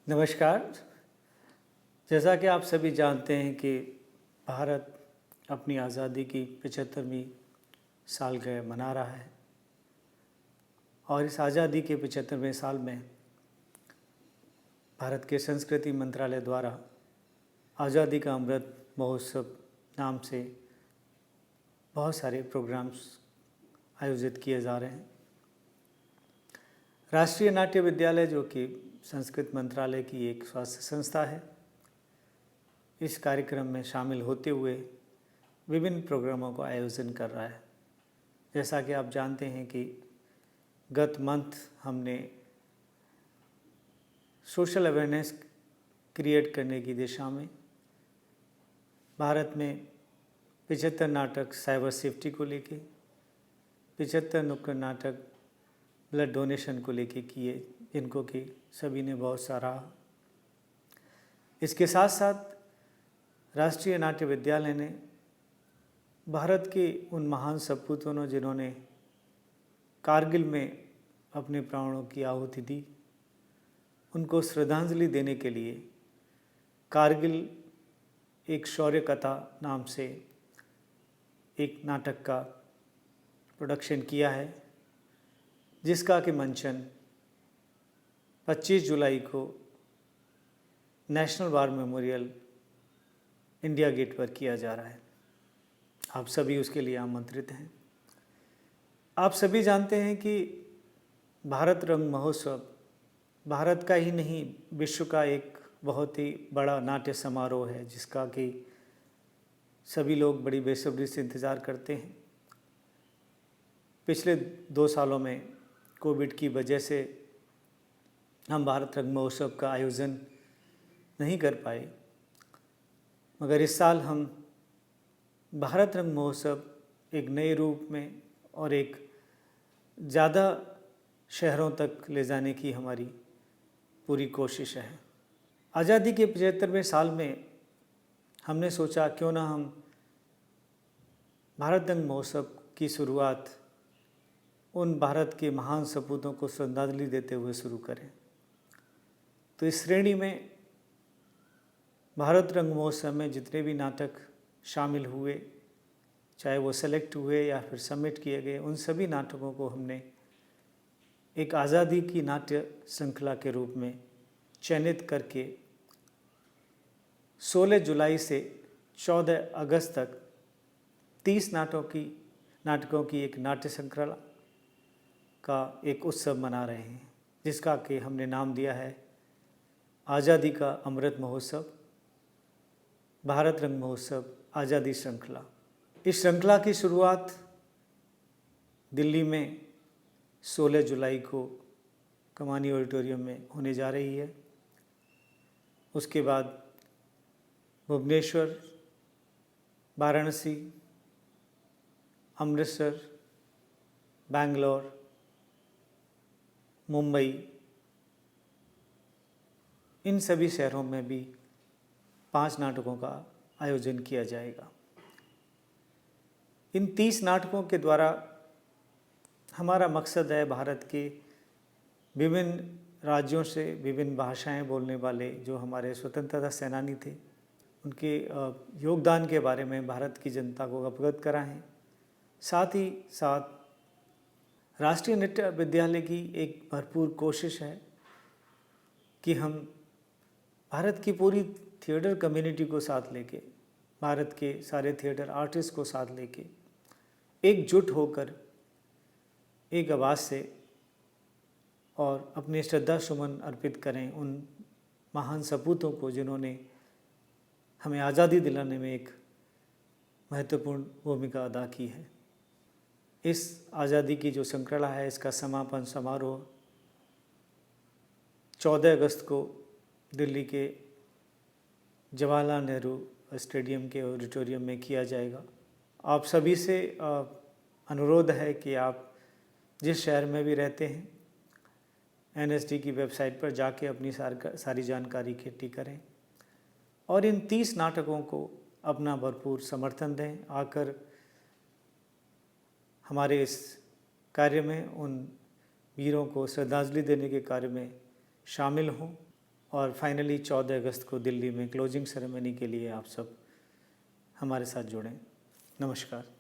नमस्कार। जैसा कि आप सभी जानते हैं कि भारत अपनी आज़ादी की 75वीं सालगिरह मना रहा है और इस आज़ादी के 75वें साल में भारत के संस्कृति मंत्रालय द्वारा आज़ादी का अमृत महोत्सव नाम से बहुत सारे प्रोग्राम्स आयोजित किए जा रहे हैं। राष्ट्रीय नाट्य विद्यालय, जो कि संस्कृत मंत्रालय की एक स्वास्थ्य संस्था है, इस कार्यक्रम में शामिल होते हुए विभिन्न प्रोग्रामों का आयोजन कर रहा है। जैसा कि आप जानते हैं कि गत मंथ हमने सोशल अवेयरनेस क्रिएट करने की दिशा में भारत में 75 नाटक साइबर सेफ्टी को लेके, 75 नुक्कड़ नाटक ब्लड डोनेशन को लेके किए, जिनको कि सभी ने बहुत सराहा। इसके साथ साथ राष्ट्रीय नाट्य विद्यालय ने भारत के उन महान सपूतों ने जिन्होंने कारगिल में अपने प्राणों की आहुति दी, उनको श्रद्धांजलि देने के लिए कारगिल एक शौर्य कथा नाम से एक नाटक का प्रोडक्शन किया है, जिसका कि मंचन 25 जुलाई को national war memorial India gate पर किया जा रहा है। आप सभी उसके लिए आमंत्रित हैं। आप सभी जानते हैं कि भारत रंग महोत्सव भारत का ही नहीं, विश्व का एक बहुत ही बड़ा नाट्य समारोह है, जिसका कि सभी लोग बड़ी बेसब्री से इंतज़ार करते हैं। पिछले 2 सालों में कोविड की वजह से हम भारत रंग महोत्सव का आयोजन नहीं कर पाए, मगर इस साल हम भारत रंग महोत्सव एक नए रूप में और एक ज़्यादा शहरों तक ले जाने की हमारी पूरी कोशिश है। आज़ादी के 75वें साल में हमने सोचा क्यों ना हम भारत रंग महोत्सव की शुरुआत उन भारत के महान सपूतों को श्रद्धांजलि देते हुए शुरू करें। तो इस श्रेणी में भारत रंग महोत्सव में जितने भी नाटक शामिल हुए, चाहे वो सेलेक्ट हुए या फिर सबमिट किए गए, उन सभी नाटकों को हमने एक आज़ादी की नाट्य श्रृंखला के रूप में चयनित करके 16 जुलाई से 14 अगस्त तक 30 नाटकों की एक नाट्य श्रृंखला का एक उत्सव मना रहे हैं, जिसका कि हमने नाम दिया है आज़ादी का अमृत महोत्सव, भारत रंग महोत्सव आज़ादी श्रृंखला। इस श्रृंखला की शुरुआत दिल्ली में 16 जुलाई को कमानी ऑडिटोरियम में होने जा रही है। उसके बाद भुवनेश्वर, वाराणसी, अमृतसर, बैंगलोर, मुंबई, इन सभी शहरों में भी 5 नाटकों का आयोजन किया जाएगा। इन 30 नाटकों के द्वारा हमारा मकसद है भारत के विभिन्न राज्यों से विभिन्न भाषाएं बोलने वाले जो हमारे स्वतंत्रता सेनानी थे, उनके योगदान के बारे में भारत की जनता को अवगत कराएं। साथ ही साथ राष्ट्रीय नृत्य विद्यालय की एक भरपूर कोशिश है कि हम भारत की पूरी थिएटर कम्युनिटी को साथ लेके, भारत के सारे थिएटर आर्टिस्ट को साथ लेके एकजुट होकर एक आवाज़ से और अपने श्रद्धा सुमन अर्पित करें उन महान सपूतों को, जिन्होंने हमें आज़ादी दिलाने में एक महत्वपूर्ण भूमिका अदा की है। इस आज़ादी की जो श्रृंखला है, इसका समापन समारोह 14 अगस्त को दिल्ली के जवाहरलाल नेहरू स्टेडियम के ऑडिटोरियम में किया जाएगा। आप सभी से अनुरोध है कि आप जिस शहर में भी रहते हैं, एनएसडी की वेबसाइट पर जाके अपनी सारी जानकारी इकट्ठी करें और इन 30 नाटकों को अपना भरपूर समर्थन दें। आकर हमारे इस कार्य में, उन वीरों को श्रद्धांजलि देने के कार्य में शामिल हों। और फाइनली 14 अगस्त को दिल्ली में क्लोजिंग सेरेमनी के लिए आप सब हमारे साथ जुड़ें। नमस्कार।